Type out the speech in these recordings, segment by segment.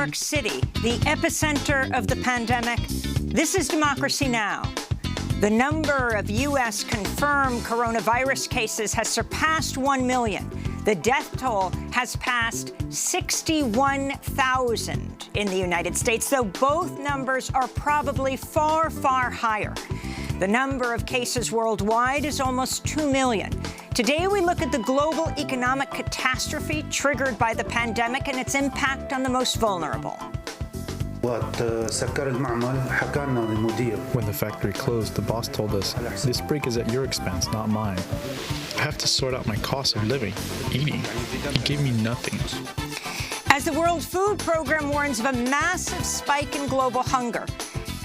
York City, the epicenter of the pandemic. This is Democracy Now! The number of U.S. confirmed coronavirus cases has surpassed 1 million. The death toll has passed 61,000 in the United States, though both numbers are probably far, far higher. The number of cases worldwide is almost 2 million. Today, we look at the global economic catastrophe triggered by the pandemic and its impact on the most vulnerable. When the factory closed, the boss told us, "This break is at your expense, not mine. I have to sort out my cost of living, eating. He gave me nothing." As the World Food Program warns of a massive spike in global hunger,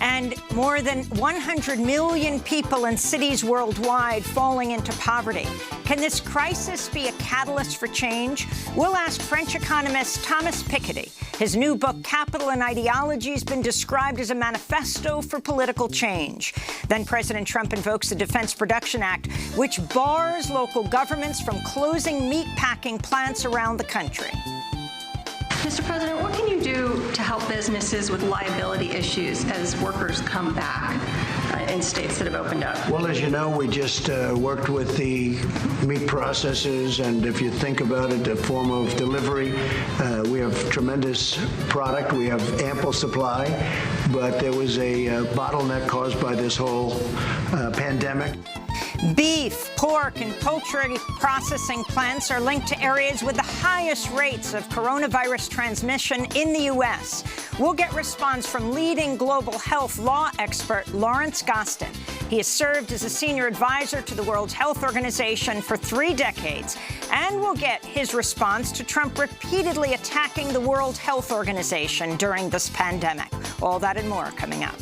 and more than 100 million people in cities worldwide falling into poverty. Can this crisis be a catalyst for change? We'll ask French economist Thomas Piketty. His new book, Capital and Ideology, has been described as a manifesto for political change. Then President Trump invokes the Defense Production Act, which bars local governments from closing meat-packing plants around the country. Mr. President, what can you do to help businesses with liability issues as workers come back in states that have opened up? Well, as you know, we just worked with the meat processors, and if you think about it, a form of delivery, we have tremendous product. We have ample supply, but there was a bottleneck caused by this whole pandemic. Beef, pork, and poultry processing plants are linked to areas with the highest rates of coronavirus transmission in the U.S. We'll get response from leading global health law expert Lawrence Gostin. He has served as a senior advisor to the World Health Organization for 3 decades. And we'll get his response to Trump repeatedly attacking the World Health Organization during this pandemic. All that and more coming up.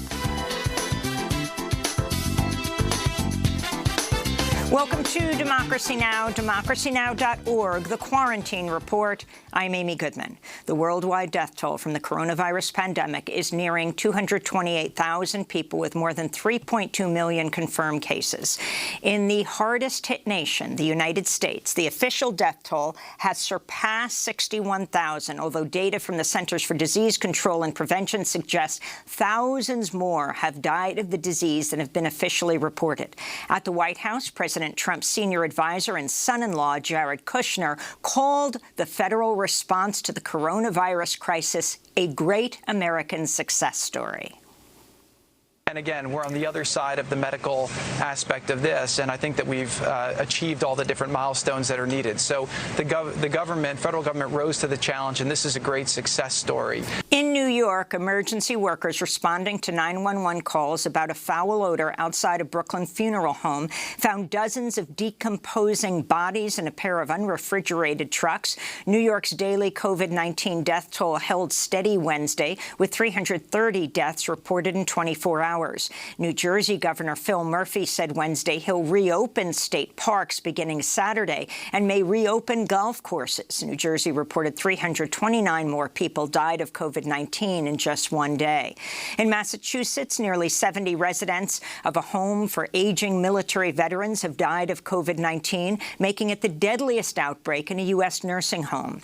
Welcome to Democracy Now!, democracynow.org, The Quarantine Report. I'm Amy Goodman. The worldwide death toll from the coronavirus pandemic is nearing 228,000 people, with more than 3.2 million confirmed cases. In the hardest-hit nation, the United States, the official death toll has surpassed 61,000, although data from the Centers for Disease Control and Prevention suggests thousands more have died of the disease than have been officially reported. At the White House, President Trump's senior advisor and son-in-law, Jared Kushner, called the federal response to the coronavirus crisis a great American success story. And again, we're on the other side of the medical aspect of this, and I think that we've achieved all the different milestones that are needed. So the federal government rose to the challenge, and this is a great success story. In New York, emergency workers responding to 911 calls about a foul odor outside a Brooklyn funeral home found dozens of decomposing bodies in a pair of unrefrigerated trucks. New York's daily COVID-19 death toll held steady Wednesday, with 330 deaths reported in 24 hours. New Jersey Governor Phil Murphy said Wednesday he'll reopen state parks beginning Saturday and may reopen golf courses. New Jersey reported 329 more people died of COVID-19 in just one day. In Massachusetts, nearly 70 residents of a home for aging military veterans have died of COVID-19, making it the deadliest outbreak in a U.S. nursing home.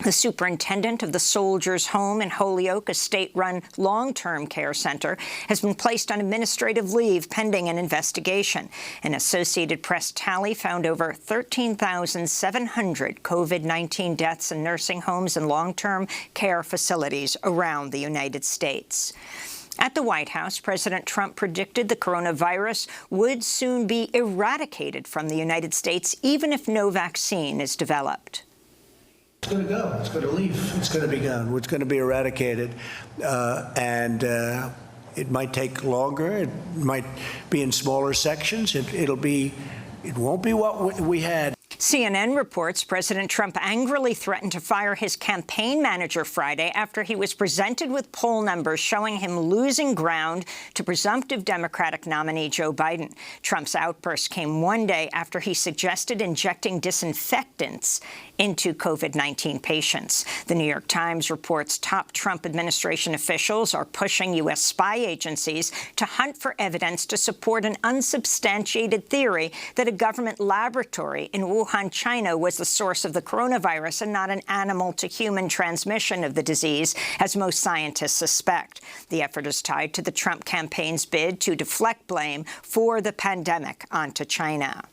The superintendent of the Soldiers' Home in Holyoke, a state-run long-term care center, has been placed on administrative leave pending an investigation. An Associated Press tally found over 13,700 COVID-19 deaths in nursing homes and long-term care facilities around the United States. At the White House, President Trump predicted the coronavirus would soon be eradicated from the United States, even if no vaccine is developed. It's going to go. It's going to leave. It's going to be gone. It's going to be eradicated, and it might take longer. It might be in smaller sections. It won't be what we had. CNN reports President Trump angrily threatened to fire his campaign manager Friday after he was presented with poll numbers showing him losing ground to presumptive Democratic nominee Joe Biden. Trump's outburst came one day after he suggested injecting disinfectants into COVID-19 patients. The New York Times reports top Trump administration officials are pushing U.S. spy agencies to hunt for evidence to support an unsubstantiated theory that a government laboratory in Wuhan Wuhan, China was the source of the coronavirus and not an animal-to-human transmission of the disease, as most scientists suspect. The effort is tied to the Trump campaign's bid to deflect blame for the pandemic onto China.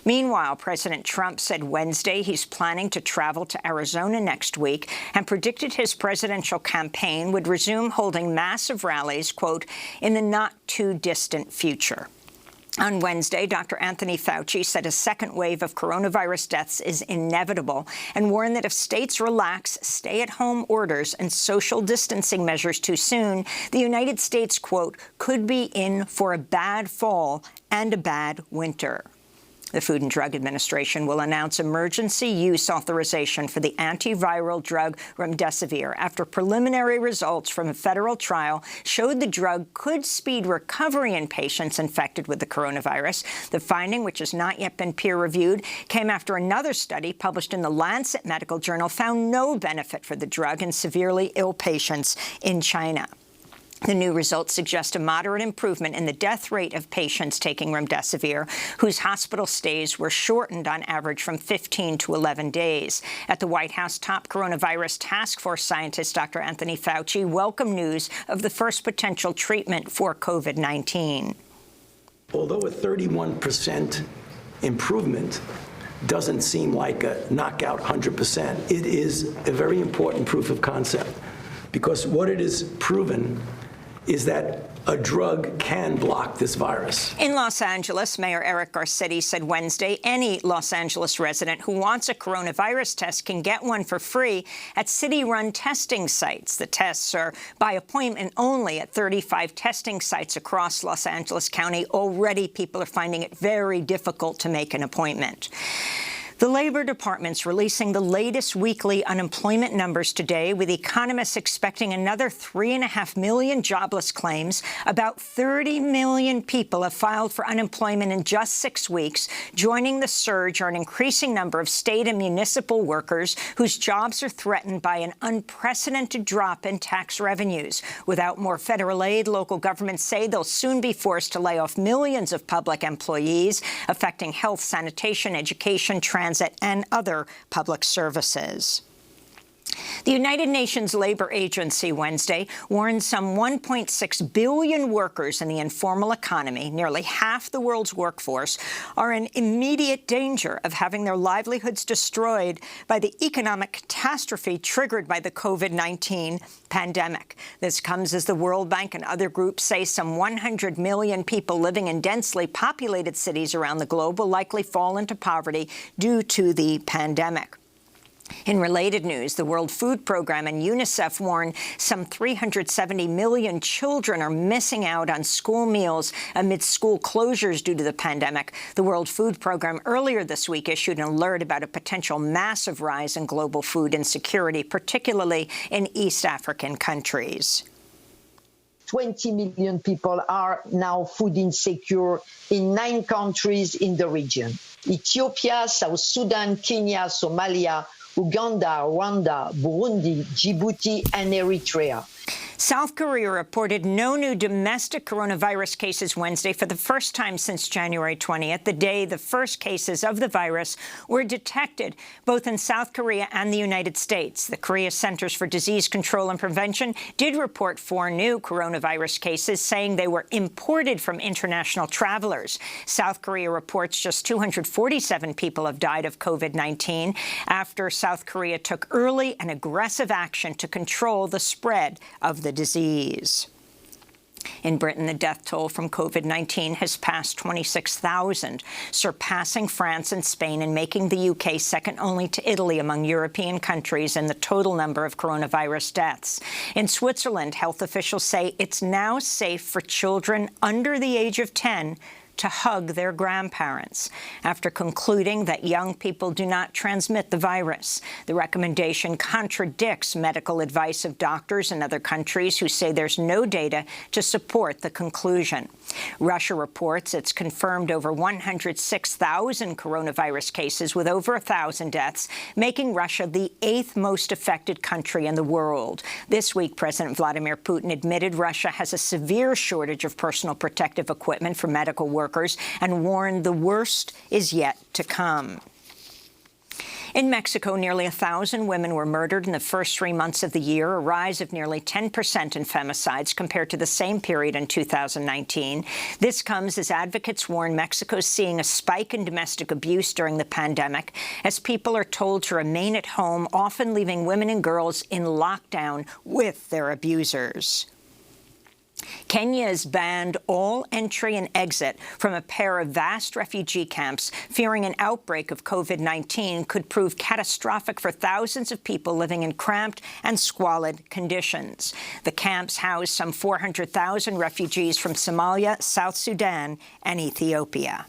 Meanwhile, President Trump said Wednesday he's planning to travel to Arizona next week and predicted his presidential campaign would resume holding massive rallies, quote, in the not-too-distant future. On Wednesday, Dr. Anthony Fauci said a second wave of coronavirus deaths is inevitable and warned that if states relax stay-at-home orders and social distancing measures too soon, the United States, quote, could be in for a bad fall and a bad winter. The Food and Drug Administration will announce emergency use authorization for the antiviral drug remdesivir after preliminary results from a federal trial showed the drug could speed recovery in patients infected with the coronavirus. The finding, which has not yet been peer-reviewed, came after another study published in the Lancet Medical Journal found no benefit for the drug in severely ill patients in China. The new results suggest a moderate improvement in the death rate of patients taking remdesivir, whose hospital stays were shortened on average from 15 to 11 days. At the White House, top coronavirus task force scientist Dr. Anthony Fauci welcomed news of the first potential treatment for COVID-19. Although a 31% improvement doesn't seem like a knockout 100%, it is a very important proof of concept, because what it is proven is that a drug can block this virus. In Los Angeles, Mayor Eric Garcetti said Wednesday any Los Angeles resident who wants a coronavirus test can get one for free at city-run testing sites. The tests are by appointment only at 35 testing sites across Los Angeles County. Already, people are finding it very difficult to make an appointment. The Labor Department's releasing the latest weekly unemployment numbers today, with economists expecting another 3.5 million jobless claims. About 30 million people have filed for unemployment in just 6 weeks. Joining the surge are an increasing number of state and municipal workers whose jobs are threatened by an unprecedented drop in tax revenues. Without more federal aid, local governments say they'll soon be forced to lay off millions of public employees, affecting health, sanitation, education, transit, and other public services. The United Nations Labor Agency Wednesday warned some 1.6 billion workers in the informal economy, nearly half the world's workforce, are in immediate danger of having their livelihoods destroyed by the economic catastrophe triggered by the COVID-19 pandemic. This comes as the World Bank and other groups say some 100 million people living in densely populated cities around the globe will likely fall into poverty due to the pandemic. In related news, the World Food Program and UNICEF warn some 370 million children are missing out on school meals amid school closures due to the pandemic. The World Food Program earlier this week issued an alert about a potential massive rise in global food insecurity, particularly in East African countries. 20 million people are now food insecure in 9 countries in the region: Ethiopia, South Sudan, Kenya, Somalia, Uganda, Rwanda, Burundi, Djibouti, and Eritrea. South Korea reported no new domestic coronavirus cases Wednesday for the first time since January 20th, the day the first cases of the virus were detected both in South Korea and the United States. The Korea Centers for Disease Control and Prevention did report 4 new coronavirus cases, saying they were imported from international travelers. South Korea reports just 247 people have died of COVID-19 after South Korea took early and aggressive action to control the spread of the disease. In Britain, the death toll from COVID-19 has passed 26,000, surpassing France and Spain and making the UK second only to Italy among European countries in the total number of coronavirus deaths. In Switzerland, health officials say it's now safe for children under the age of 10 to hug their grandparents, after concluding that young people do not transmit the virus. The recommendation contradicts medical advice of doctors in other countries who say there's no data to support the conclusion. Russia reports it's confirmed over 106,000 coronavirus cases with over 1,000 deaths, making Russia the 8th most affected country in the world. This week, President Vladimir Putin admitted Russia has a severe shortage of personal protective equipment for medical workers and warned the worst is yet to come. In Mexico, nearly 1,000 women were murdered in the first 3 months of the year, a rise of nearly 10% in femicides compared to the same period in 2019. This comes as advocates warn Mexico's seeing a spike in domestic abuse during the pandemic, as people are told to remain at home, often leaving women and girls in lockdown with their abusers. Kenya has banned all entry and exit from a pair of vast refugee camps, fearing an outbreak of COVID-19 could prove catastrophic for thousands of people living in cramped and squalid conditions. The camps house some 400,000 refugees from Somalia, South Sudan, and Ethiopia.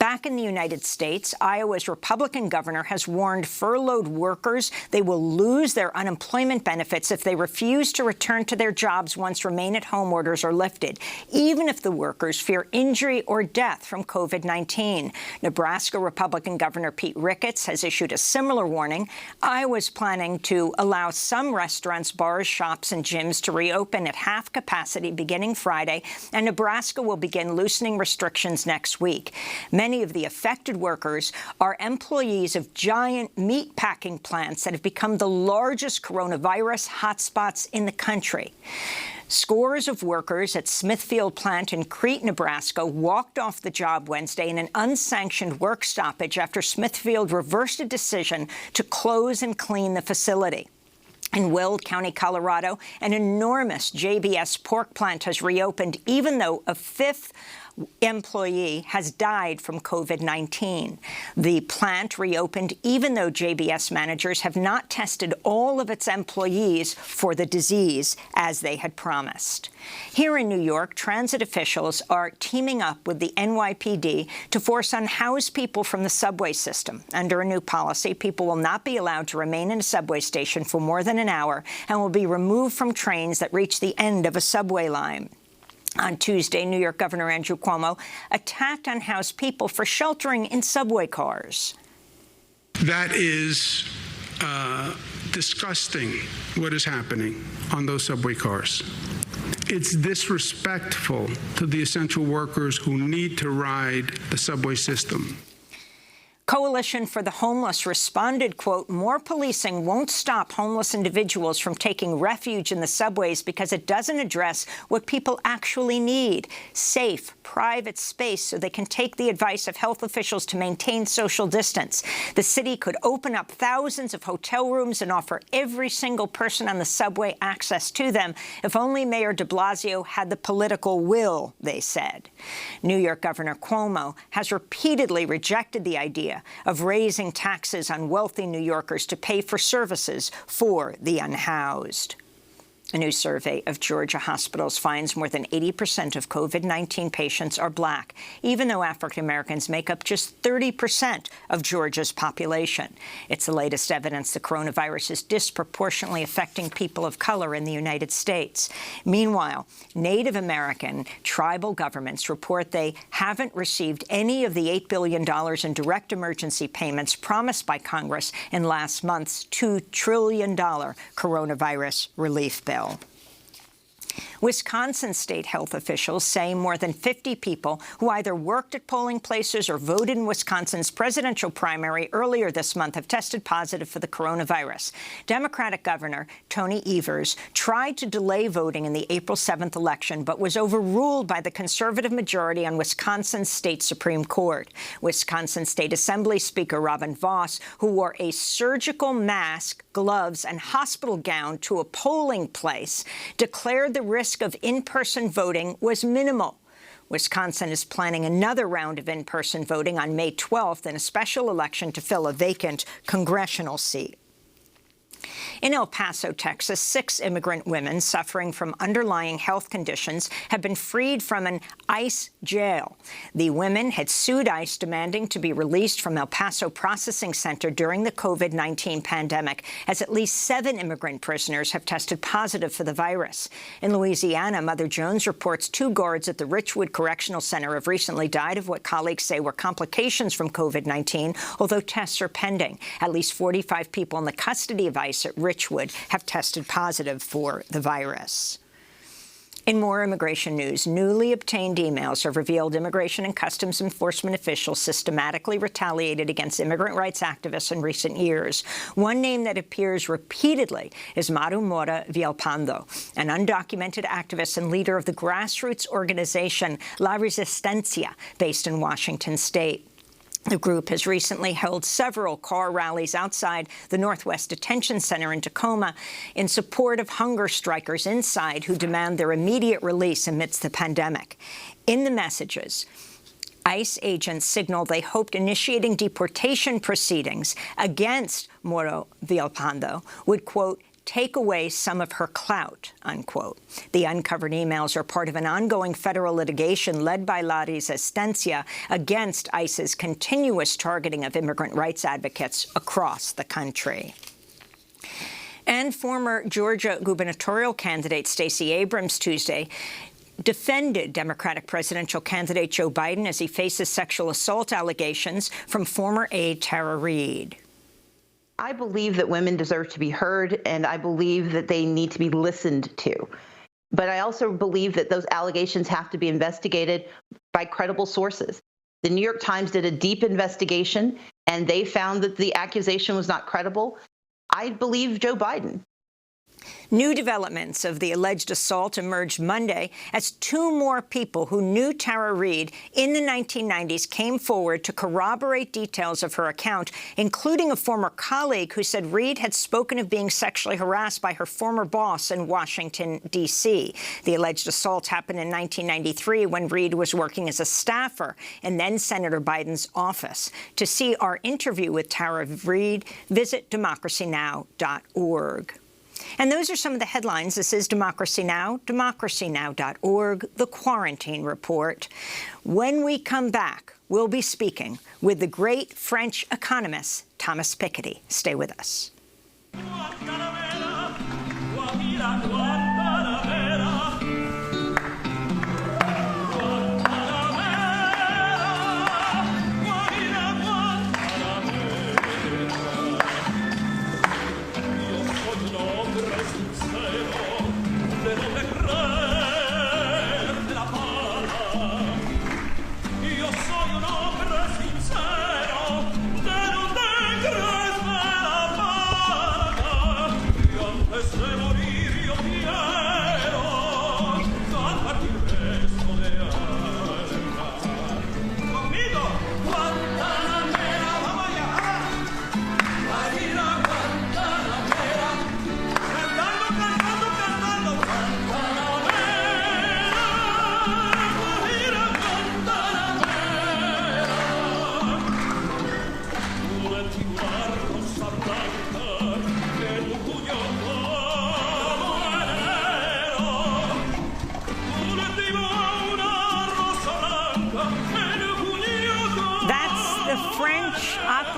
Back in the United States, Iowa's Republican governor has warned furloughed workers they will lose their unemployment benefits if they refuse to return to their jobs once remain-at-home orders are lifted, even if the workers fear injury or death from COVID-19. Nebraska Republican Governor Pete Ricketts has issued a similar warning. Iowa's planning to allow some restaurants, bars, shops, and gyms to reopen at half capacity beginning Friday, and Nebraska will begin loosening restrictions next week. Many of the affected workers are employees of giant meat-packing plants that have become the largest coronavirus hotspots in the country. Scores of workers at Smithfield plant in Crete, Nebraska, walked off the job Wednesday in an unsanctioned work stoppage after Smithfield reversed a decision to close and clean the facility. In Weld County, Colorado, an enormous JBS pork plant has reopened, even though a fifth employee has died from COVID-19. The plant reopened even though JBS managers have not tested all of its employees for the disease, as they had promised. Here in New York, transit officials are teaming up with the NYPD to force unhoused people from the subway system. Under a new policy, people will not be allowed to remain in a subway station for more than an hour and will be removed from trains that reach the end of a subway line. On Tuesday, New York Governor Andrew Cuomo attacked unhoused people for sheltering in subway cars. That is disgusting, what is happening on those subway cars. It's disrespectful to the essential workers who need to ride the subway system. Coalition for the Homeless responded, quote, "More policing won't stop homeless individuals from taking refuge in the subways because it doesn't address what people actually need, safe, private space so they can take the advice of health officials to maintain social distance. The city could open up thousands of hotel rooms and offer every single person on the subway access to them if only Mayor de Blasio had the political will," they said. New York Governor Cuomo has repeatedly rejected the idea of raising taxes on wealthy New Yorkers to pay for services for the unhoused. A new survey of Georgia hospitals finds more than 80% of COVID-19 patients are black, even though African Americans make up just 30% of Georgia's population. It's the latest evidence the coronavirus is disproportionately affecting people of color in the United States. Meanwhile, Native American tribal governments report they haven't received any of the $8 billion in direct emergency payments promised by Congress in last month's $2 trillion coronavirus relief bill. Wisconsin state health officials say more than 50 people who either worked at polling places or voted in Wisconsin's presidential primary earlier this month have tested positive for the coronavirus. Democratic Governor Tony Evers tried to delay voting in the April 7th election, but was overruled by the conservative majority on Wisconsin's state Supreme Court. Wisconsin State Assembly Speaker Robin Vos, who wore a surgical mask, gloves, and hospital gown to a polling place, declared the risk of in-person voting was minimal. Wisconsin is planning another round of in-person voting on May 12th in a special election to fill a vacant congressional seat. In El Paso, Texas, 6 immigrant women suffering from underlying health conditions have been freed from an ICE jail. The women had sued ICE demanding to be released from El Paso Processing Center during the COVID-19 pandemic, as at least 7 immigrant prisoners have tested positive for the virus. In Louisiana, Mother Jones reports 2 guards at the Richwood Correctional Center have recently died of what colleagues say were complications from COVID-19, although tests are pending. At least 45 people in the custody of ICE at Richwood have tested positive for the virus. In more immigration news, newly obtained emails have revealed Immigration and Customs Enforcement officials systematically retaliated against immigrant rights activists in recent years. One name that appears repeatedly is Maru Mora Villalpando, an undocumented activist and leader of the grassroots organization La Resistencia, based in Washington state. The group has recently held several car rallies outside the Northwest Detention Center in Tacoma in support of hunger strikers inside who demand their immediate release amidst the pandemic. In the messages, ICE agents signaled they hoped initiating deportation proceedings against Moro Villalpando would, quote, take away some of her clout, unquote. The uncovered emails are part of an ongoing federal litigation led by La Resistencia against ICE's continuous targeting of immigrant rights advocates across the country. And former Georgia gubernatorial candidate Stacey Abrams Tuesday defended Democratic presidential candidate Joe Biden as he faces sexual assault allegations from former aide Tara Reade. I believe that women deserve to be heard, and I believe that they need to be listened to. But I also believe that those allegations have to be investigated by credible sources. The New York Times did a deep investigation, and they found that the accusation was not credible. I believe Joe Biden. New developments of the alleged assault emerged Monday as two more people who knew Tara Reade in the 1990s came forward to corroborate details of her account, including a former colleague who said Reade had spoken of being sexually harassed by her former boss in Washington, D.C. The alleged assault happened in 1993 when Reade was working as a staffer in then-Senator Biden's office. To see our interview with Tara Reade, visit DemocracyNow.org. And those are some of the headlines. This is Democracy Now!, democracynow.org, The Quarantine Report. When we come back, we'll be speaking with the great French economist, Thomas Piketty. Stay with us.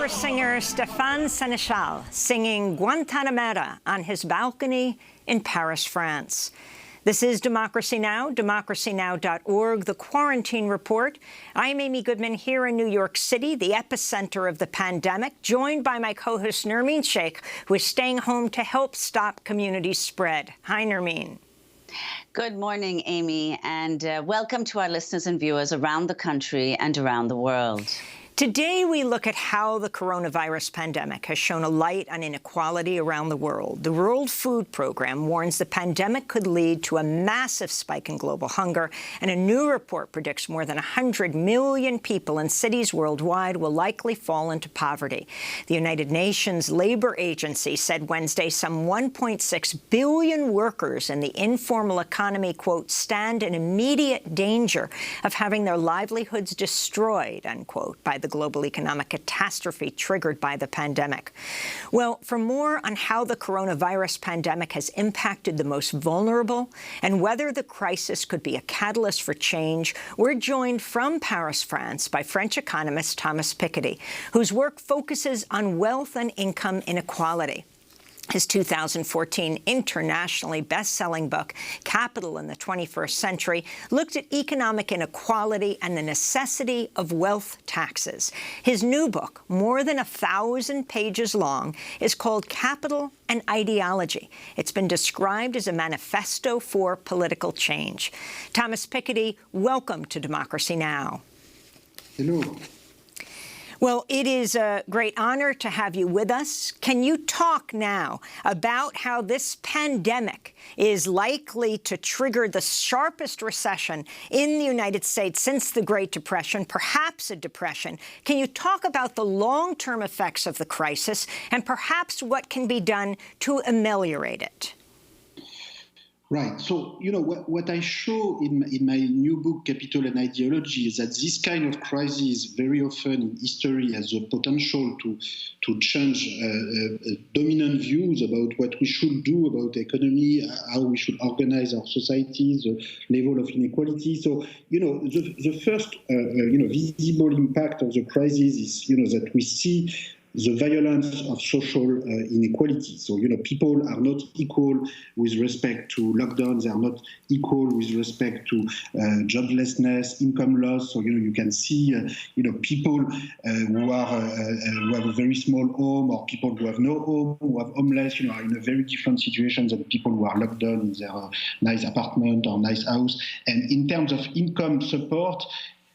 Singer Stéphane Sénéchal singing Guantanamera on his balcony in Paris, France. This is Democracy Now!, democracynow.org, The Quarantine Report. I'm Amy Goodman here in New York City, the epicenter of the pandemic, joined by my co-host Nermeen Sheikh, who is staying home to help stop community spread. Hi, Nermeen. Good morning, Amy, and welcome to our listeners and viewers around the country and around the world. Today, we look at how the coronavirus pandemic has shown a light on inequality around the world. The World Food Program warns the pandemic could lead to a massive spike in global hunger, and a new report predicts more than 100 million people in cities worldwide will likely fall into poverty. The United Nations Labor Agency said Wednesday some 1.6 billion workers in the informal economy, quote, stand in immediate danger of having their livelihoods destroyed, unquote, by the global economic catastrophe triggered by the pandemic. Well, for more on how the coronavirus pandemic has impacted the most vulnerable and whether the crisis could be a catalyst for change, we're joined from Paris, France, by French economist Thomas Piketty, whose work focuses on wealth and income inequality. His 2014 internationally best-selling book, Capital in the 21st Century, looked at economic inequality and the necessity of wealth taxes. His new book, more than 1,000 pages long, is called Capital and Ideology. It's been described as a manifesto for political change. Thomas Piketty, welcome to Democracy Now! Hello. Well, it is a great honor to have you with us. Can you talk now about how this pandemic is likely to trigger the sharpest recession in the United States since the Great Depression, perhaps a depression? Can you talk about the long-term effects of the crisis and perhaps what can be done to ameliorate it? Right. So, what I show in my new book, Capital and Ideology, is that this kind of crisis very often in history has the potential to change dominant views about what we should do about the economy, how we should organize our societies, the level of inequality. So, the first, visible impact of the crisis is, that we see the violence of social inequality. So, people are not equal with respect to lockdowns. They are not equal with respect to joblessness, income loss. So, you can see, people who have a very small home, or people who have no home, who have homeless, are in a very different situation than people who are locked down in their nice apartment or nice house. And in terms of income support,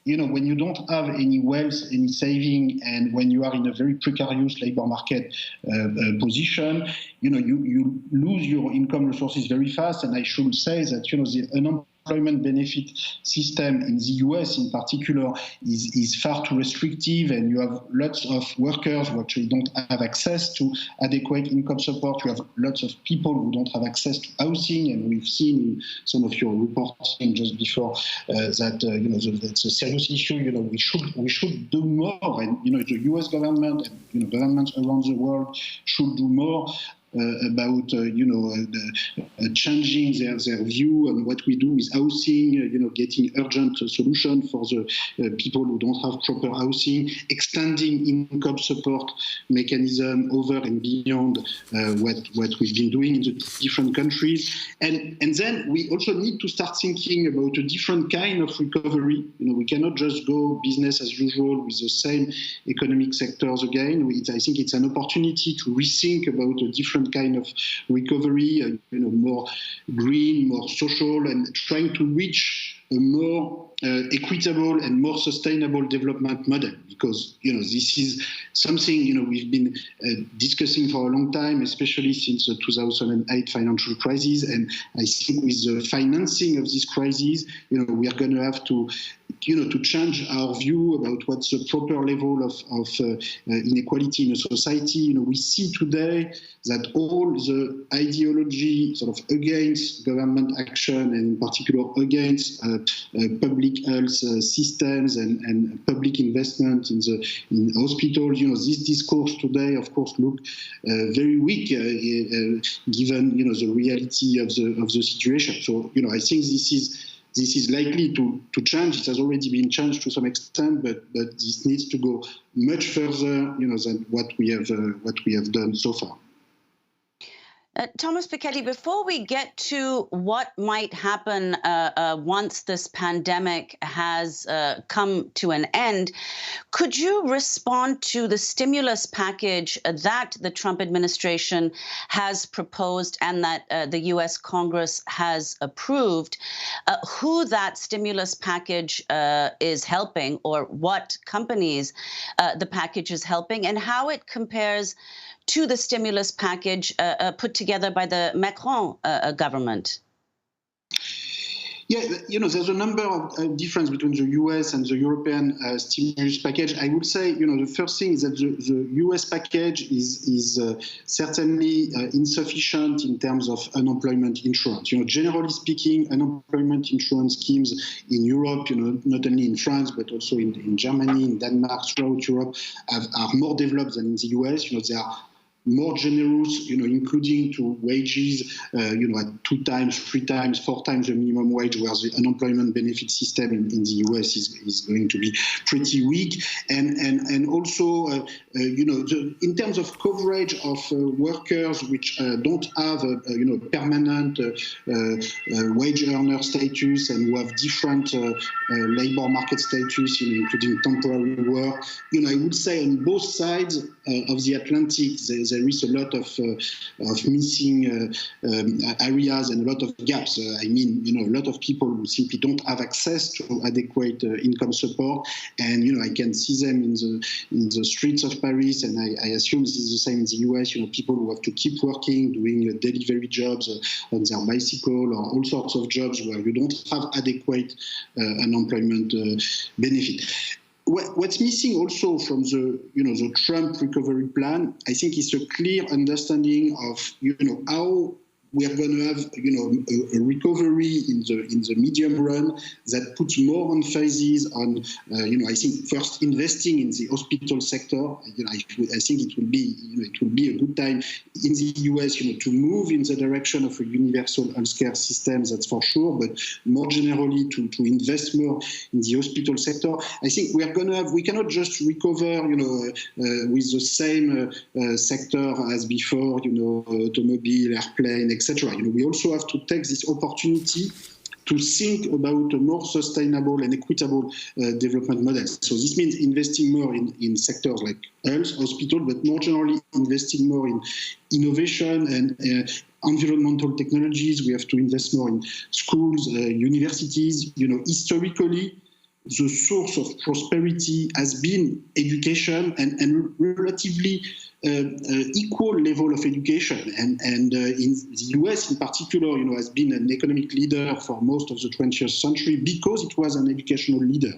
when you don't have any wealth, any saving, and when you are in a very precarious labor market position, you lose your income resources very fast. And I should say that, the unemployment benefit system in the US in particular is far too restrictive, and you have lots of workers who actually don't have access to adequate income support. You have lots of people who don't have access to housing, and we've seen in some of your reporting just before that that's a serious issue. We should do more, and the US government and governments around the world should do more about changing their view on what we do with housing, getting urgent solution for the people who don't have proper housing, extending income support mechanism over and beyond what we've been doing in the different countries. And then we also need to start thinking about a different kind of recovery. We cannot just go business as usual with the same economic sectors again. I think it's an opportunity to rethink about a different kind of recovery, more green, more social, and trying to reach a more equitable and more sustainable development model, because this is something we've been discussing for a long time, especially since the 2008 financial crisis. And I think with the financing of this crisis, we are going to have to change our view about what's the proper level of inequality in a society. We see today that all the ideology sort of against government action, and in particular against public health systems and public investment in hospitals, this discourse today, of course, look very weak given the reality of the situation. So I think this is likely to change. It has already been changed to some extent, but this needs to go much further, than what we have done so far. Thomas Piketty, before we get to what might happen once this pandemic has come to an end, could you respond to the stimulus package that the Trump administration has proposed and that the U.S. Congress has approved, who that stimulus package is helping, or what companies the package is helping, and how it compares to the stimulus package put together by the Macron government? Yeah, there's a number of difference between the U.S. and the European stimulus package. I would say, the first thing is that the U.S. package is certainly insufficient in terms of unemployment insurance. Generally speaking, unemployment insurance schemes in Europe, not only in France, but also in Germany, in Denmark, throughout Europe, are more developed than in the U.S. They are more generous, including to wages, at 2 times, 3 times, 4 times the minimum wage, whereas the unemployment benefit system in the US is going to be pretty weak. And also, in terms of coverage of workers which don't have a permanent wage earner status and who have different labor market status, including temporary work, I would say on both sides of the Atlantic, there is a lot of missing areas and a lot of gaps. A lot of people who simply don't have access to adequate income support, and I can see them in the streets of Paris, and I assume this is the same in the US. People who have to keep working, doing delivery jobs on their bicycle, or all sorts of jobs where you don't have adequate unemployment benefit. What's missing also from the Trump recovery plan, I think, is a clear understanding of how we are going to have a recovery in the medium run that puts more emphasis on I think first investing in the hospital sector. I think it will be a good time in the US to move in the direction of a universal healthcare system, that's for sure, but more generally to invest more in the hospital sector. I think we cannot just recover with the same sector as before, automobile, airplane, etc. We also have to take this opportunity to think about a more sustainable and equitable development model. So this means investing more in sectors like health, hospital, but more generally investing more in innovation and environmental technologies. We have to invest more in schools, universities. Historically, the source of prosperity has been education and relatively equal level of education. And in the US in particular, has been an economic leader for most of the 20th century because it was an educational leader.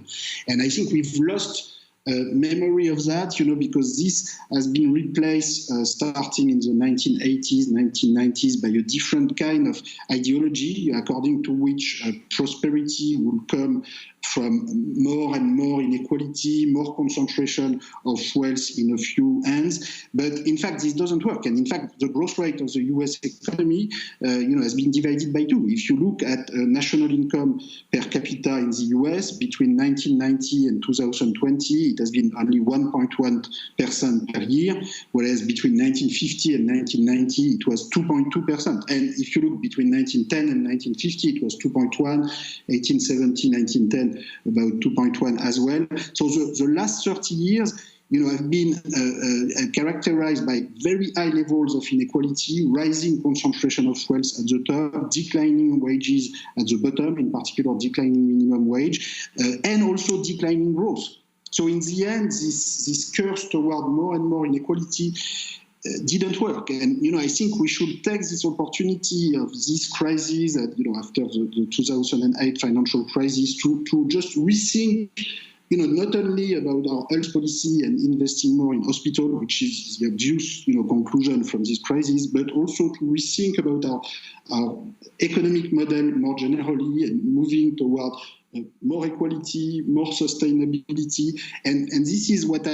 And I think we've lost memory of that, because this has been replaced starting in the 1980s, 1990s by a different kind of ideology, according to which prosperity will come from more and more inequality, more concentration of wealth in a few hands. But in fact, this doesn't work. And in fact, the growth rate of the US economy, has been divided by 2. If you look at national income per capita in the US between 1990 and 2020, it has been only 1.1% per year, whereas between 1950 and 1990, it was 2.2%. And if you look between 1910 and 1950, it was 2.1, 1870, 1910, about 2.1 as well. So the last 30 years, have been characterized by very high levels of inequality, rising concentration of wealth at the top, declining wages at the bottom, in particular declining minimum wage, and also declining growth. So in the end, this curse toward more and more inequality didn't work. And, I think we should take this opportunity of this crisis, after the 2008 financial crisis, to just rethink, not only about our health policy and investing more in hospital, which is the obvious, conclusion from this crisis, but also to rethink about our economic model more generally and moving toward more equality, more sustainability. And this is what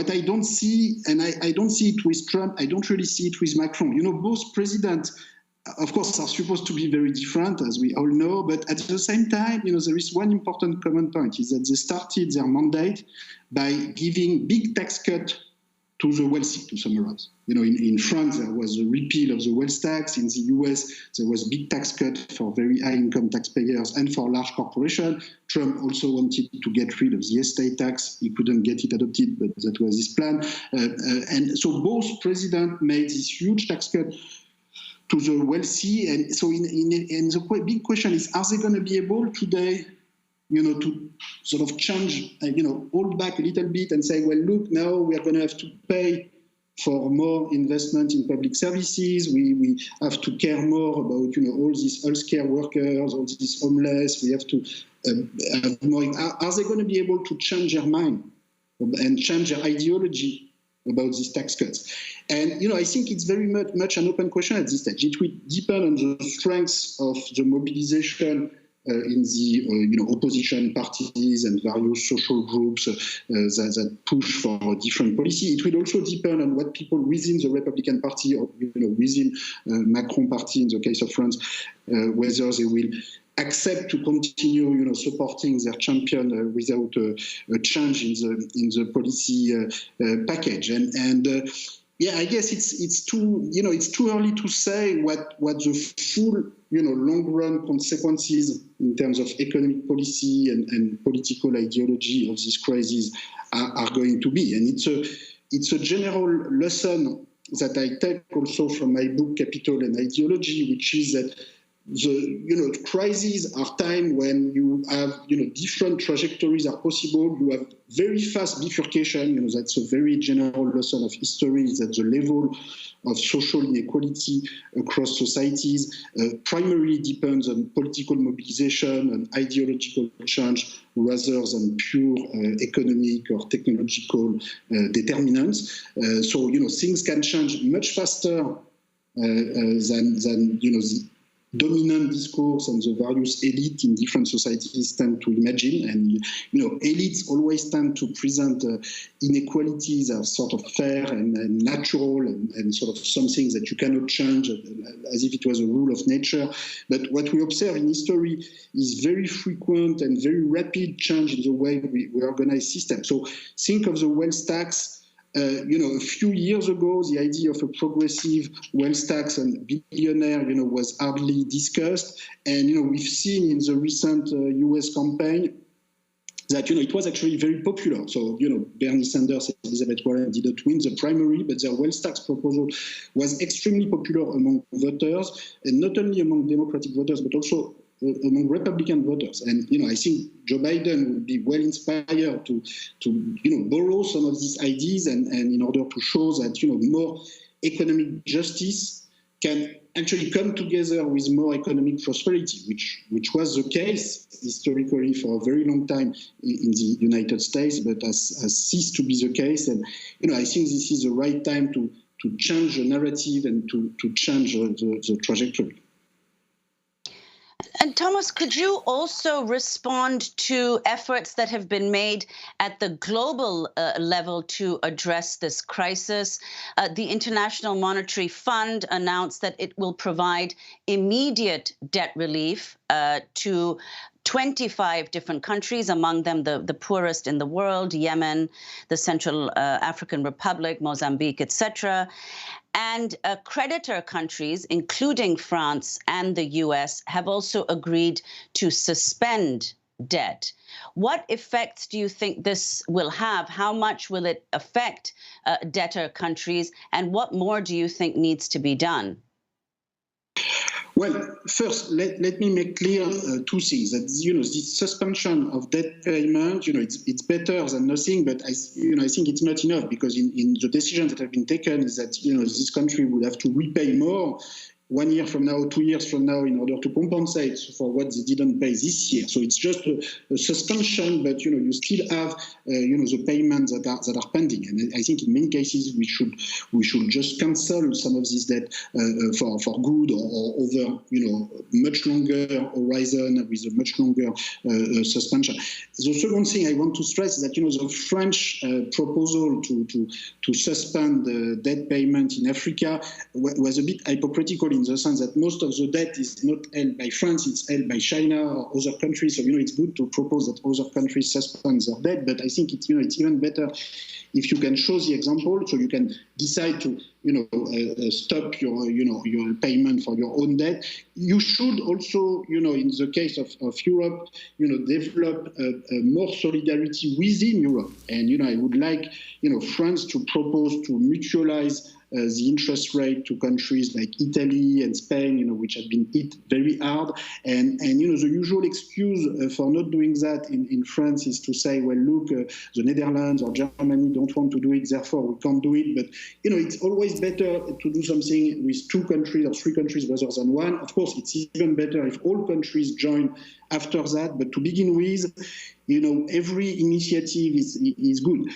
I don't see, and I don't see it with Trump, I don't really see it with Macron. Both presidents, of course, are supposed to be very different, as we all know, but at the same time, there is one important common point, is that they started their mandate by giving big tax cut to the wealthy, to summarize. In France, there was a repeal of the wealth tax. In the US, there was big tax cut for very high income taxpayers and for large corporations. Trump also wanted to get rid of the estate tax. He couldn't get it adopted, but that was his plan. And so both presidents made this huge tax cut to the wealthy. And so the big question is, are they going to be able today to sort of change, hold back a little bit and say, well, look, now we are going to have to pay for more investment in public services. We have to care more about, all these healthcare workers, all these homeless. We have to have more. Are they going to be able to change their mind and change their ideology about these tax cuts? And, I think it's very much an open question at this stage. It will depend on the strength of the mobilization in the opposition parties and various social groups that push for a different policy. It will also depend on what people within the Republican Party or within Macron Party in the case of France, whether they will accept to continue, supporting their champion without a change in the policy package. And yeah, I guess it's too early to say what the full long-run consequences in terms of economic policy and political ideology of this crisis are going to be. And it's a general lesson that I take also from my book Capital and Ideology, which is that the crises are time when you have different trajectories are possible. You have very fast bifurcation. That's a very general lesson of history, is that the level of social inequality across societies primarily depends on political mobilization and ideological change rather than pure economic or technological determinants. So things can change much faster than the dominant discourse and the various elites in different societies tend to imagine. And, elites always tend to present inequalities as sort of fair and natural and sort of something that you cannot change as if it was a rule of nature. But what we observe in history is very frequent and very rapid change in the way we organize systems. So think of the wealth tax. A few years ago, the idea of a progressive wealth tax and billionaire, was hardly discussed. And, we've seen in the recent US campaign that, it was actually very popular. So, Bernie Sanders and Elizabeth Warren didn't win the primary, but their wealth tax proposal was extremely popular among voters, and not only among Democratic voters, but also among Republican voters. And, I think Joe Biden would be well inspired to borrow some of these ideas and in order to show that, more economic justice can actually come together with more economic prosperity, which was the case historically for a very long time in the United States, but has ceased to be the case. And, I think this is the right time to change the narrative and to change the trajectory. And Thomas, could you also respond to efforts that have been made at the global level to address this crisis? The International Monetary Fund announced that it will provide immediate debt relief to 25 different countries, among them the poorest in the world, Yemen, the Central African Republic, Mozambique, etc. And creditor countries, including France and the US, have also agreed to suspend debt. What effects do you think this will have? How much will it affect debtor countries? And what more do you think needs to be done? Well, first, let me make clear two things. That this suspension of debt payment, it's better than nothing. But I think it's not enough, because in the decisions that have been taken is that this country would have to repay more 1 year from now, 2 years from now, in order to compensate for what they didn't pay this year. So it's just a suspension, but you still have the payments that are pending. And I think in many cases we should just cancel some of this debt for good or over much longer horizon with a much longer suspension. The second thing I want to stress is that the French proposal to suspend the debt payment in Africa was a bit hypocritical, in the sense that most of the debt is not held by France, it's held by China or other countries. So, it's good to propose that other countries suspend their debt, but I think it's even better if you can show the example, so you can decide to, stop your payment for your own debt. You should also, in the case of Europe, develop more solidarity within Europe. And, I would like, France to propose to mutualize the interest rate to countries like Italy and Spain, which have been hit very hard. And the usual excuse for not doing that in France is to say, well, look, the Netherlands or Germany don't want to do it, therefore we can't do it. But, it's always better to do something with 2 countries or 3 countries rather than one. Of course, it's even better if all countries join after that. But to begin with, every initiative is good.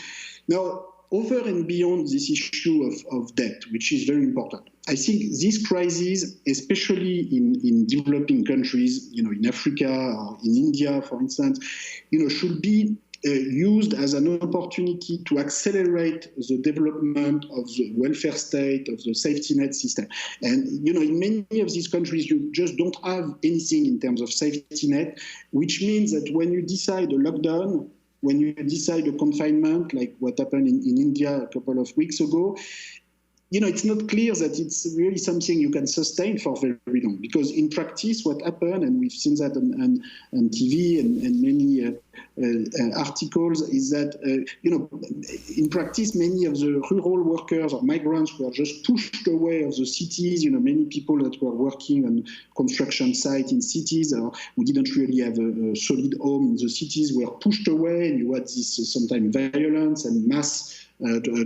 Now, over and beyond this issue of debt, which is very important, I think this crisis, especially in developing countries, in Africa or in India, for instance, should be used as an opportunity to accelerate the development of the welfare state, of the safety net system. And, in many of these countries, you just don't have anything in terms of safety net, which means that when you decide a lockdown, when you decide a confinement, like what happened in India a couple of weeks ago, it's not clear that it's really something you can sustain for very long. Because in practice, what happened, and we've seen that on TV and many articles, is that, in practice, many of the rural workers or migrants were just pushed away of the cities. Many people that were working on construction sites in cities or who didn't really have a solid home in the cities were pushed away. And you had this sometimes violence and mass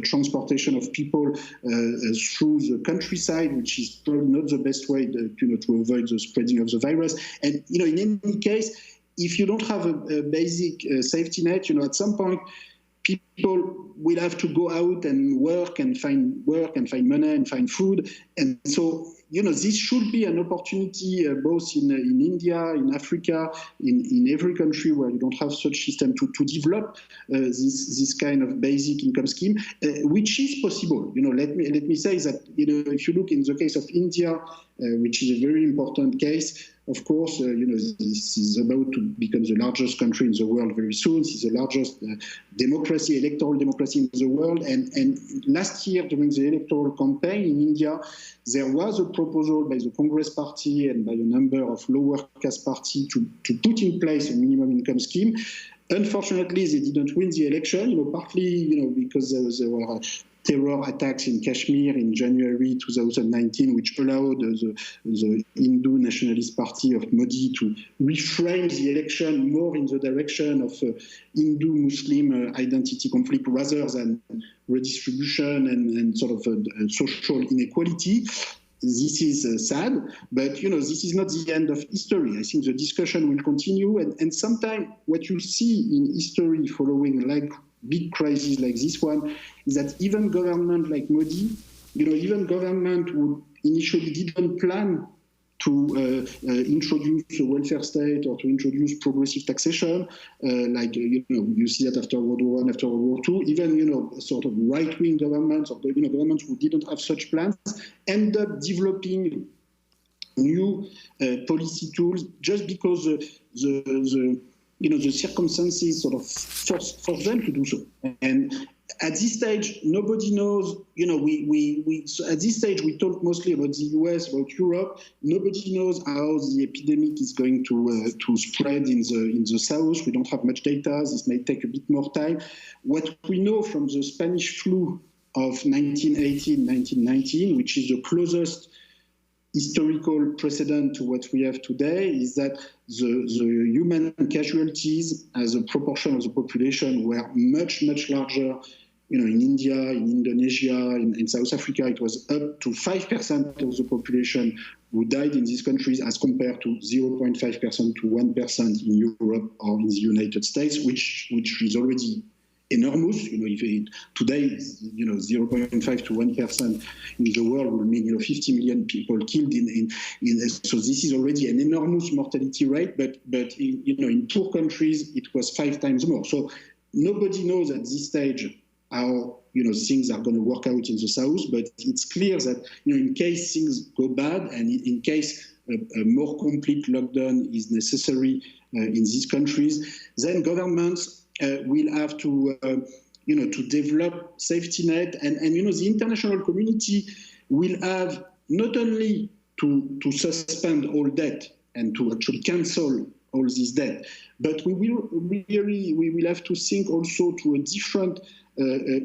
transportation of people through the countryside, which is probably not the best way to avoid the spreading of the virus. And in any case, if you don't have a basic safety net, at some point people will have to go out and work and find money and find food. And so, this should be an opportunity both in India, in Africa, in every country where you don't have such system to develop this kind of basic income scheme, which is possible. Let me say that, if you look in the case of India, which is a very important case, of course, this is about to become the largest country in the world very soon. This is the largest electoral democracy in the world. And last year, during the electoral campaign in India, there was a proposal by the Congress Party and by a number of lower caste parties to put in place a minimum income scheme. Unfortunately, they didn't win the election, partly because there were terror attacks in Kashmir in January 2019, which allowed the Hindu Nationalist Party of Modi to reframe the election more in the direction of Hindu-Muslim identity conflict rather than redistribution and sort of social inequality. This is sad, but this is not the end of history. I think the discussion will continue, and sometimes what you see in history following like big crises like this one is that even government like Modi, even government would initially didn't plan to introduce a welfare state or to introduce progressive taxation, you see that after World War I, after World War II, even sort of right-wing governments or governments who didn't have such plans end up developing new policy tools just because the circumstances sort of force them to do so. And at this stage, nobody knows, so at this stage, we talk mostly about the US, about Europe. Nobody knows how the epidemic is going to spread in the south. We don't have much data. This may take a bit more time. What we know from the Spanish flu of 1918, 1919, which is the closest historical precedent to what we have today, is that the human casualties as a proportion of the population were much, much larger. In India, in Indonesia, in South Africa, it was up to 5% of the population who died in these countries as compared to 0.5% to 1% in Europe or in the United States, which is already enormous. Today, 0.5 to 1% in the world will mean 50 million people killed so this is already an enormous mortality rate. But in poor countries it was 5 times more. So nobody knows at this stage how things are going to work out in the south. But it's clear that in case things go bad and in case a more complete lockdown is necessary in these countries, then governments will have to develop safety net, and the international community will have not only to suspend all debt and to actually cancel all this debt, but we will have to think also to a different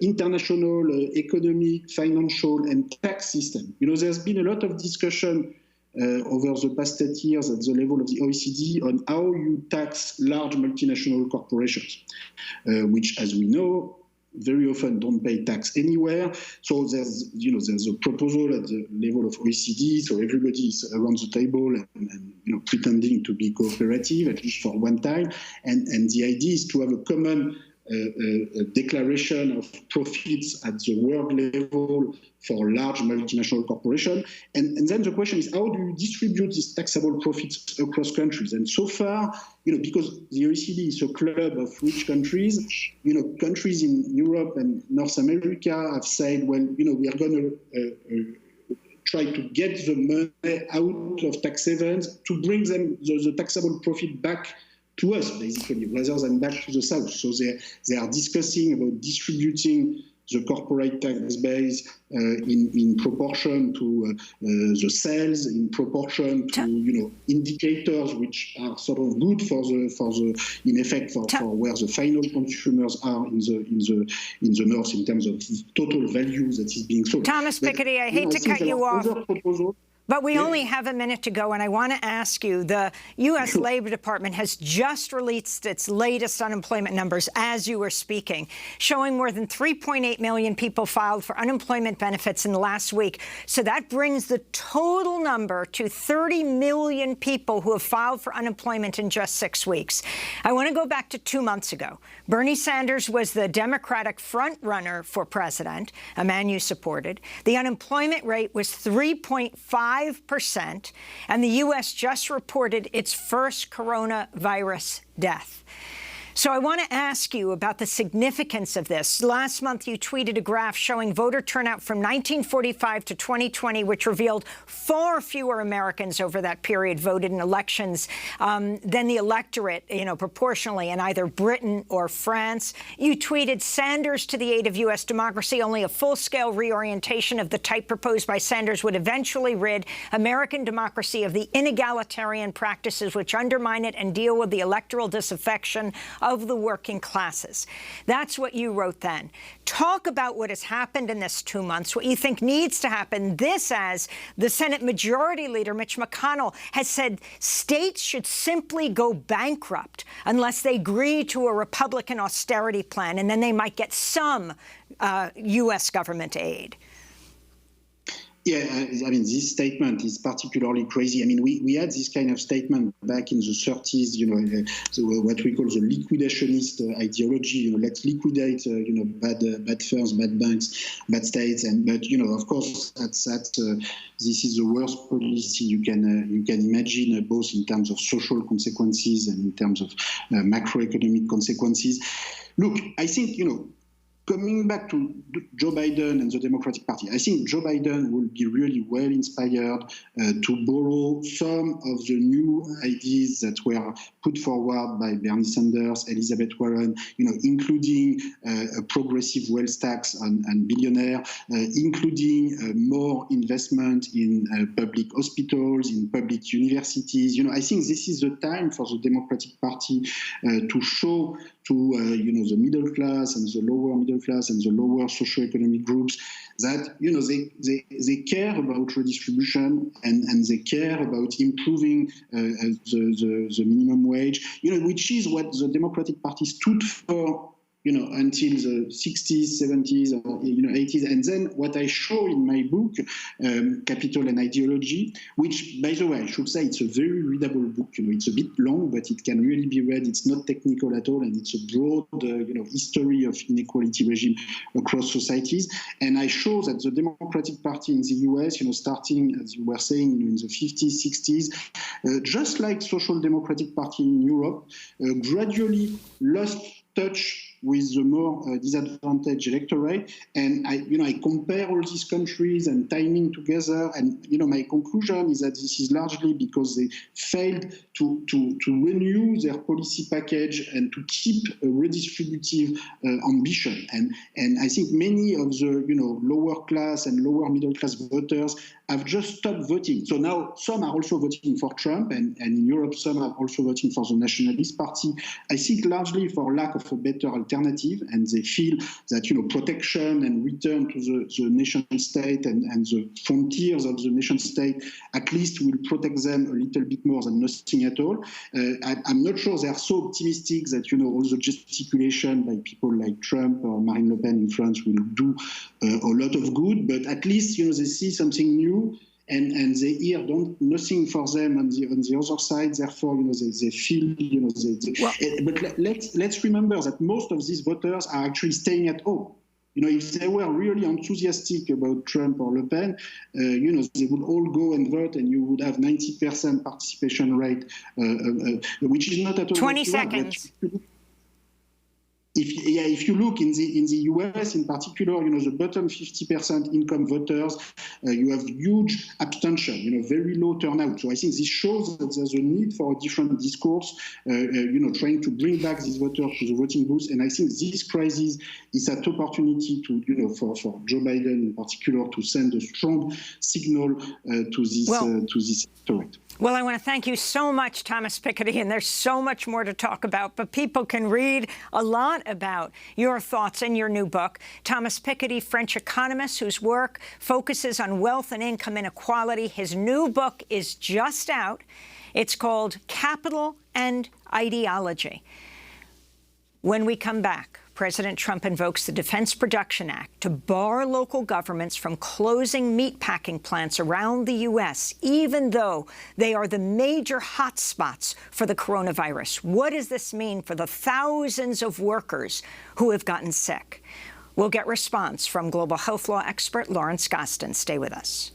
international economic, financial, and tax system. There's been a lot of discussion over the past 8 years at the level of the OECD on how you tax large multinational corporations, which, as we know, very often don't pay tax anywhere. So there's a proposal at the level of OECD, so everybody is around the table and pretending to be cooperative, at least for one time. And the idea is to have a common declaration of profits at the world level for large multinational corporations. And then the question is, how do you distribute these taxable profits across countries? And so far, because the OECD is a club of rich countries, countries in Europe and North America have said, well, we are going to try to get the money out of tax havens to bring them the taxable profit back to us, basically, rather than back to the South. So they are discussing about distributing the corporate tax base in proportion to the sales, in proportion to indicators which are sort of good for in effect for where the final consumers are in the north in terms of total value that is being sold. Thomas Piketty, I hate to cut you off. But we only have a minute to go, and I want to ask you, the U.S. Labor Department has just released its latest unemployment numbers as you were speaking, showing more than 3.8 million people filed for unemployment benefits in the last week. So that brings the total number to 30 million people who have filed for unemployment in just 6 weeks. I want to go back to 2 months ago. Bernie Sanders was the Democratic front-runner for president, a man you supported. The unemployment rate was 3.5%, and the U.S. just reported its first coronavirus death. So I want to ask you about the significance of this. Last month, you tweeted a graph showing voter turnout from 1945 to 2020, which revealed far fewer Americans over that period voted in elections than the electorate, proportionally in either Britain or France. You tweeted, Sanders to the aid of U.S. democracy. Only a full-scale reorientation of the type proposed by Sanders would eventually rid American democracy of the inegalitarian practices which undermine it and deal with the electoral disaffection of the working classes. That's what you wrote then. Talk about what has happened in this 2 months, what you think needs to happen. This, as the Senate Majority Leader Mitch McConnell has said, states should simply go bankrupt unless they agree to a Republican austerity plan, and then they might get some U.S. government aid. Yeah, I mean, this statement is particularly crazy. I mean, we had this kind of statement back in the 30s, what we call the liquidationist ideology, let's liquidate, bad firms, bad banks, bad states. But of course, this is the worst policy you can imagine, both in terms of social consequences and in terms of macroeconomic consequences. Look, I think, coming back to Joe Biden and the Democratic Party, I think Joe Biden will be really well inspired to borrow some of the new ideas that were put forward by Bernie Sanders, Elizabeth Warren, including a progressive wealth tax on billionaire, including more investment in public hospitals, in public universities. I think this is the time for the Democratic Party to show to the middle class and the lower middle class and the lower socioeconomic groups that they care about redistribution and they care about improving the minimum wage, which is what the Democratic Party stood for until the 60s, 70s, or 80s. And then what I show in my book, Capital and Ideology, which, by the way, I should say it's a very readable book. It's a bit long, but it can really be read. It's not technical at all, and it's a broad, history of inequality regime across societies. And I show that the Democratic Party in the US, starting, as you were saying, in the 50s, 60s, just like Social Democratic Party in Europe, gradually lost touch with the more disadvantaged electorate. And I compare all these countries and timing together. And, my conclusion is that this is largely because they failed to renew their policy package and to keep a redistributive ambition. And I think many of the, lower class and lower middle class voters have just stopped voting. So now some are also voting for Trump, and in Europe some are also voting for the Nationalist Party. I think largely for lack of a better alternative, and they feel that protection and return to the nation state and the frontiers of the nation state at least will protect them a little bit more than nothing at all. I'm not sure they are so optimistic that all the gesticulation by people like Trump or Marine Le Pen in France will do a lot of good, but at least they see something new. and they hear nothing for them on the other side. Therefore, they feel, but let's remember that most of these voters are actually staying at home. If they were really enthusiastic about Trump or Le Pen, they would all go and vote, and you would have 90% participation rate, which is not at all 20 seconds. If you look in the US in particular, the bottom 50% income voters, you have huge abstention, very low turnout. So I think this shows that there's a need for a different discourse, trying to bring back these voters to the voting booth. And I think this crisis is an opportunity to, for Joe Biden in particular, to send a strong signal to this electorate. Well, I want to thank you so much, Thomas Piketty, and there's so much more to talk about, but people can read a lot about your thoughts in your new book. Thomas Piketty, French economist whose work focuses on wealth and income inequality. His new book is just out. It's called Capital and Ideology. When we come back, President Trump invokes the Defense Production Act to bar local governments from closing meatpacking plants around the U.S., even though they are the major hotspots for the coronavirus. What does this mean for the thousands of workers who have gotten sick? We'll get response from global health law expert Lawrence Gostin. Stay with us.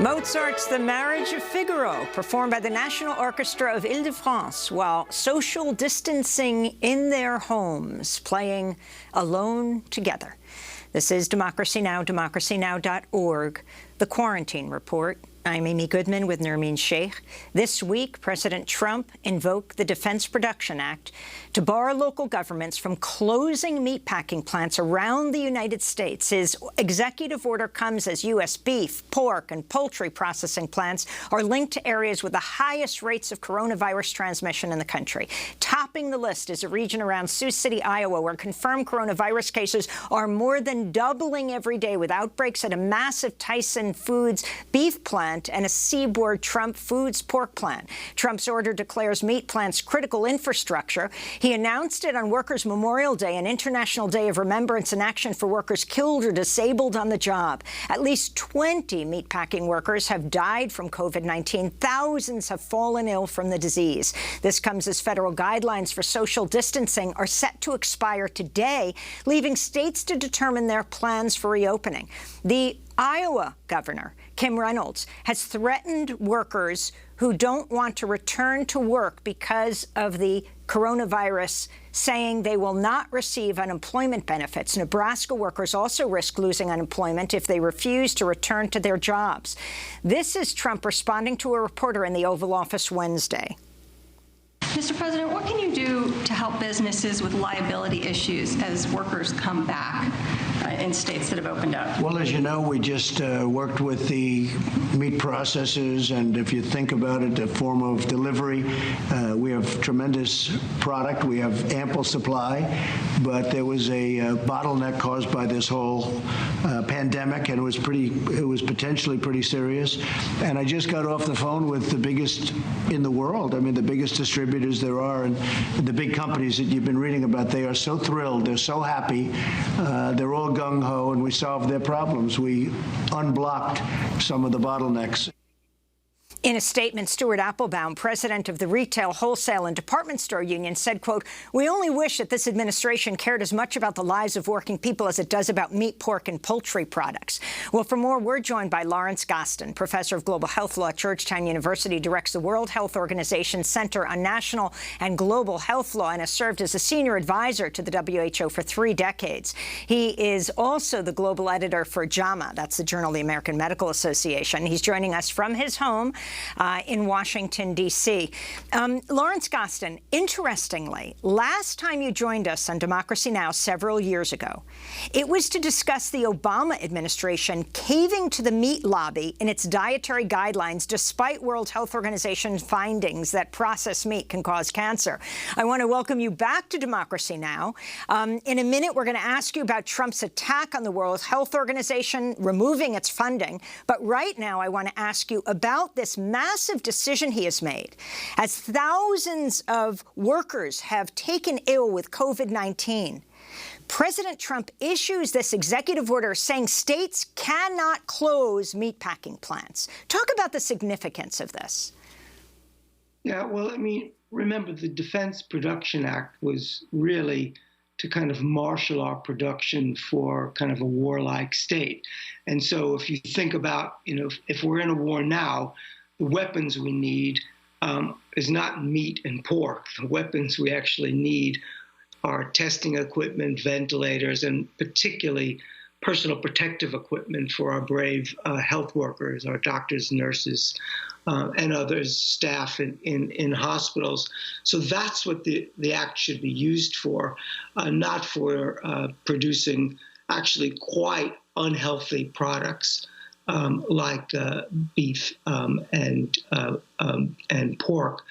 Mozart's The Marriage of Figaro, performed by the National Orchestra of Île-de-France while social distancing in their homes, playing alone together. This is Democracy Now!, democracynow.org, The Quarantine Report. I'm Amy Goodman with Nermeen Sheikh. This week, President Trump invoked the Defense Production Act to bar local governments from closing meatpacking plants around the United States. His executive order comes as U.S. beef, pork, and poultry processing plants are linked to areas with the highest rates of coronavirus transmission in the country. Topping the list is a region around Sioux City, Iowa, where confirmed coronavirus cases are more than doubling every day, with outbreaks at a massive Tyson Foods beef plant and a Seaboard Trump Foods pork plant. Trump's order declares meat plants critical infrastructure. He announced it on Workers' Memorial Day, an international day of remembrance and action for workers killed or disabled on the job. At least 20 meatpacking workers have died from COVID-19. Thousands have fallen ill from the disease. This comes as federal guidelines for social distancing are set to expire today, leaving states to determine their plans for reopening. The Iowa governor, Kim Reynolds, has threatened workers who don't want to return to work because of the coronavirus, saying they will not receive unemployment benefits. Nebraska workers also risk losing unemployment if they refuse to return to their jobs. This is Trump responding to a reporter in the Oval Office Wednesday. Mr. President, what can you do to help businesses with liability issues as workers come back in states that have opened up? Well, as you know, we just worked with the meat processors, and if you think about it, a form of delivery, we have tremendous product. We have ample supply, but there was a bottleneck caused by this whole pandemic, and it was potentially pretty serious. And I just got off the phone with the biggest in the world. I mean, the biggest distributors there are, and the big companies that you've been reading about. They are so thrilled. They're so happy. They're all gung-ho, and we solved their problems. We unblocked some of the bottlenecks. In a statement, Stuart Applebaum, president of the Retail, Wholesale and Department Store Union, said, quote, "We only wish that this administration cared as much about the lives of working people as it does about meat, pork and poultry products." Well, for more, we're joined by Lawrence Gostin, professor of global health law at Georgetown University, directs the World Health Organization's Center on National and Global Health Law, and has served as a senior advisor to the WHO for 3 decades. He is also the global editor for JAMA, that's the Journal of the American Medical Association. He's joining us from his home in Washington, D.C. Lawrence Gostin, interestingly, last time you joined us on Democracy Now! Several years ago, it was to discuss the Obama administration caving to the meat lobby in its dietary guidelines, despite World Health Organization findings that processed meat can cause cancer. I want to welcome you back to Democracy Now! In a minute, we're going to ask you about Trump's attack on the World Health Organization, removing its funding. But right now, I want to ask you about this massive decision he has made. As thousands of workers have taken ill with COVID-19, President Trump issues this executive order saying states cannot close meatpacking plants. Talk about the significance of this. Yeah, well, I mean, remember, the Defense Production Act was really to kind of marshal our production for kind of a warlike state. And so if you think about, if we're in a war now, the weapons we need is not meat and pork. The weapons we actually need are testing equipment, ventilators, and particularly personal protective equipment for our brave health workers, our doctors, nurses, and others, staff in hospitals. So that's what the act should be used for, not for producing actually quite unhealthy products like beef and pork.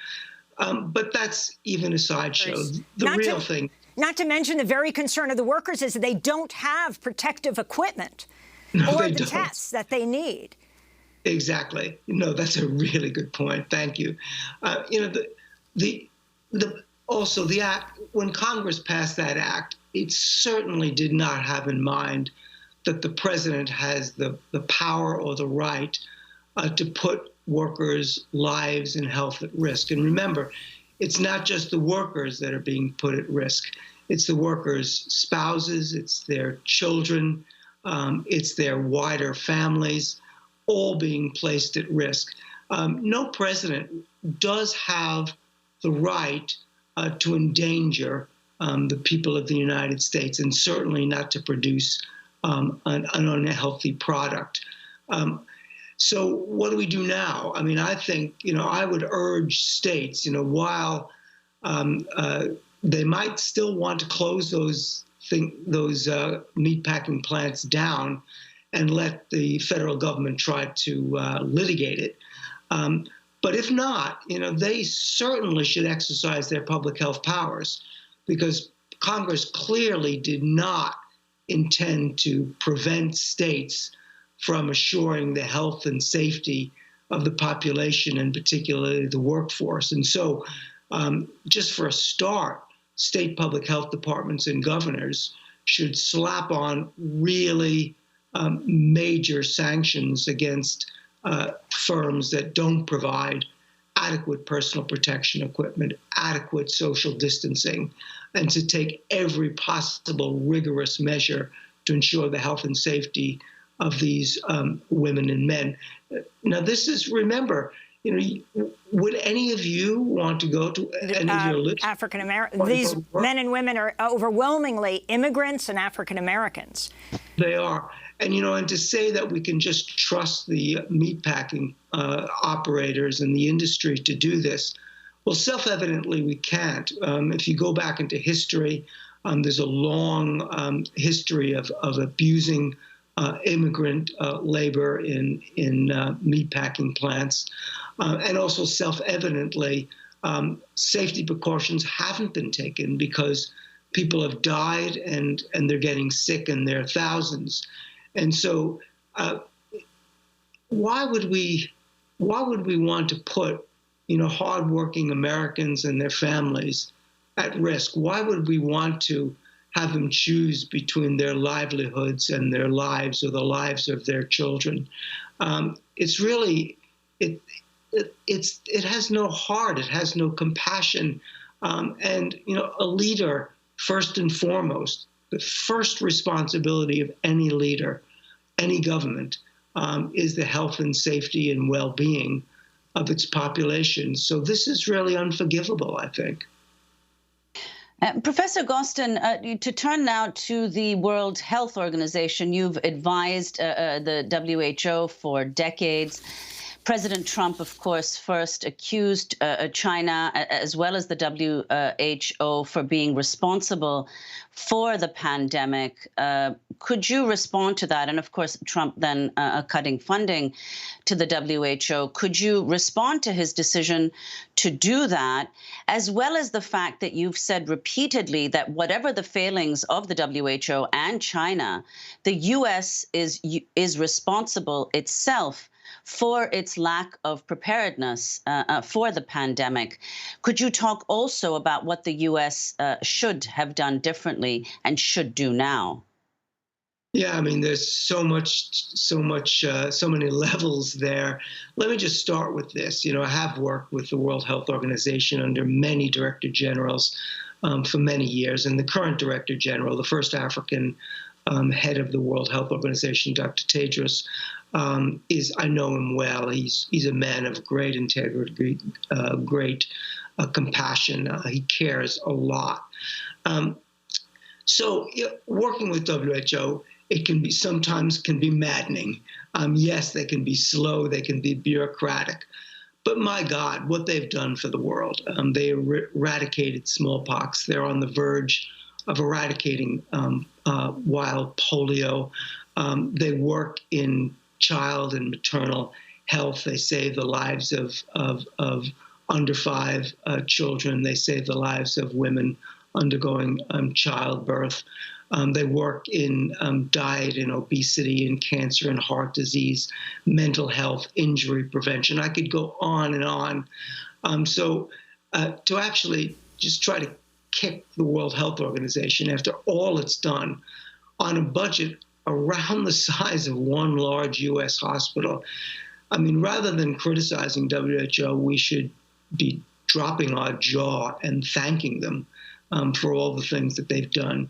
But that's even a sideshow. The real thing. Not to mention the very concern of the workers is that they don't have protective equipment or the tests that they need. Exactly. No, that's a really good point. Thank you. Also the act, when Congress passed that act, it certainly did not have in mind that the president has the power or the right to put workers' lives and health at risk. And remember, it's not just the workers that are being put at risk. It's the workers' spouses, it's their children, it's their wider families, all being placed at risk. No president does have the right to endanger the people of the United States, and certainly not to produce an unhealthy product. So what do we do now? I mean, I think, I would urge states, while they might still want to close those meatpacking plants down and let the federal government try to litigate it. But if not, they certainly should exercise their public health powers, because Congress clearly did not intend to prevent states from assuring the health and safety of the population, and particularly the workforce. And so just for a start, state public health departments and governors should slap on really major sanctions against firms that don't provide adequate personal protection equipment, adequate social distancing, and to take every possible rigorous measure to ensure the health and safety of these women and men. Now, this is, remember, would any of you want to go to any of your lists? African American. These men and women are overwhelmingly immigrants and African Americans. They are. And, and to say that we can just trust the meatpacking operators and the industry to do this, well, self-evidently we can't. If you go back into history, there's a long history of abusing immigrant labor in meatpacking plants. And also self-evidently, safety precautions haven't been taken because people have died and they're getting sick in their thousands. And so why would we want to put, hardworking Americans and their families at risk? Why would we want to have them choose between their livelihoods and their lives, or the lives of their children? It's really, it has no heart, it has no compassion, and a leader, first and foremost, the first responsibility of any leader, any government, is the health and safety and well-being of its population. So this is really unforgivable, I think. Professor Gostin, to turn now to the World Health Organization, you've advised the WHO for decades. President Trump, of course, first accused China as well as the WHO for being responsible for the pandemic. Could you respond to that? And of course, Trump then cutting funding to the WHO. Could you respond to his decision to do that, as well as the fact that you've said repeatedly that whatever the failings of the WHO and China, the U.S. is responsible itself for its lack of preparedness for the pandemic. Could you talk also about what the U.S. should have done differently and should do now? Yeah, I mean, there's so many levels there. Let me just start with this. I have worked with the World Health Organization under many director generals for many years, and the current director general, the first African head of the World Health Organization, Dr. Tedros, I know him well. He's a man of great integrity, great compassion. He cares a lot. So working with WHO, it sometimes can be maddening. Yes, they can be slow, they can be bureaucratic. But my God, what they've done for the world. They eradicated smallpox. They're on the verge of eradicating wild polio. They work in child and maternal health. They save the lives of under 5 children. They save the lives of women undergoing childbirth. They work in diet and obesity and cancer and heart disease, mental health, injury prevention. I could go on and on. So to actually just try to kick the World Health Organization after all it's done on a budget around the size of one large U.S. hospital. I mean, rather than criticizing WHO, we should be dropping our jaw and thanking them for all the things that they've done.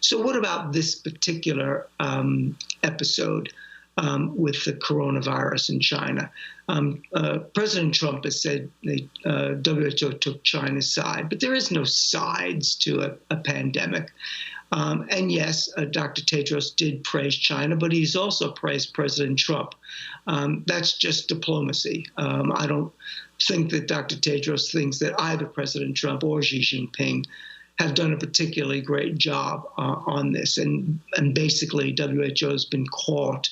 So what about this particular episode with the coronavirus in China? President Trump has said the WHO took China's side, but there is no sides to a pandemic. And yes, Dr. Tedros did praise China, but he's also praised President Trump. That's just diplomacy. I don't think that Dr. Tedros thinks that either President Trump or Xi Jinping have done a particularly great job on this. And basically, WHO has been caught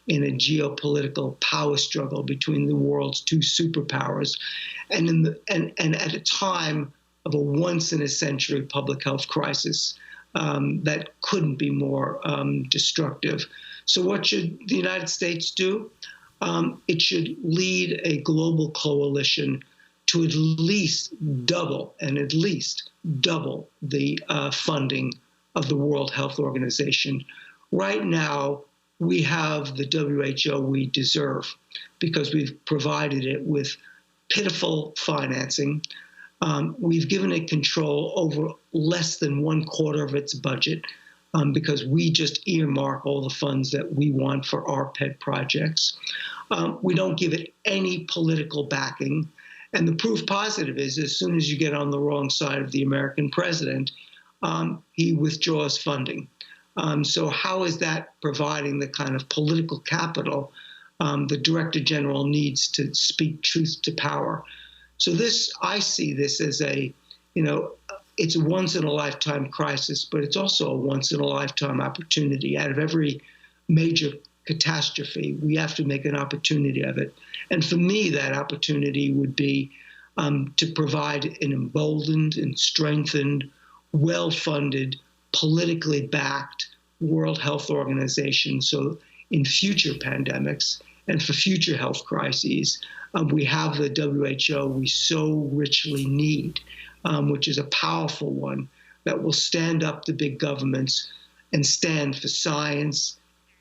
in a geopolitical power struggle between the world's two superpowers. And at a time of a once-in-a-century public health crisis, that couldn't be more destructive. So what should the United States do? It should lead a global coalition to at least double the funding of the World Health Organization. Right now, we have the WHO we deserve because we've provided it with pitiful financing. We've given it control over less than 1/4 of its budget because we just earmark all the funds that we want for our pet projects. We don't give it any political backing. And the proof positive is as soon as you get on the wrong side of the American president, he withdraws funding. So how is that providing the kind of political capital the Director General needs to speak truth to power? So I see this as it's a once-in-a-lifetime crisis, but it's also a once-in-a-lifetime opportunity. Out of every major catastrophe, we have to make an opportunity of it. And for me, that opportunity would be to provide an emboldened and strengthened, well-funded, politically backed World Health Organization. So in future pandemics and for future health crises, we have the WHO we so richly need, which is a powerful one that will stand up to big governments and stand for science,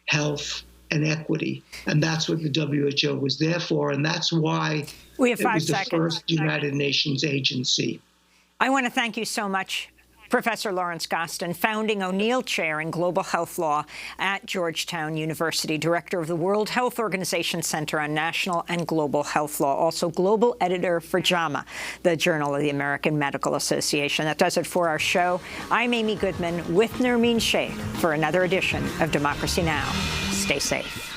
health, and equity. And that's what the WHO was there for. And that's why we have 5 it was seconds. The first United Nations agency. I want to thank you so much, Professor Lawrence Gostin, founding O'Neill Chair in Global Health Law at Georgetown University, Director of the World Health Organization Center on National and Global Health Law, also Global Editor for JAMA, the Journal of the American Medical Association. That does it for our show. I'm Amy Goodman with Nermeen Sheikh for another edition of Democracy Now! Stay safe.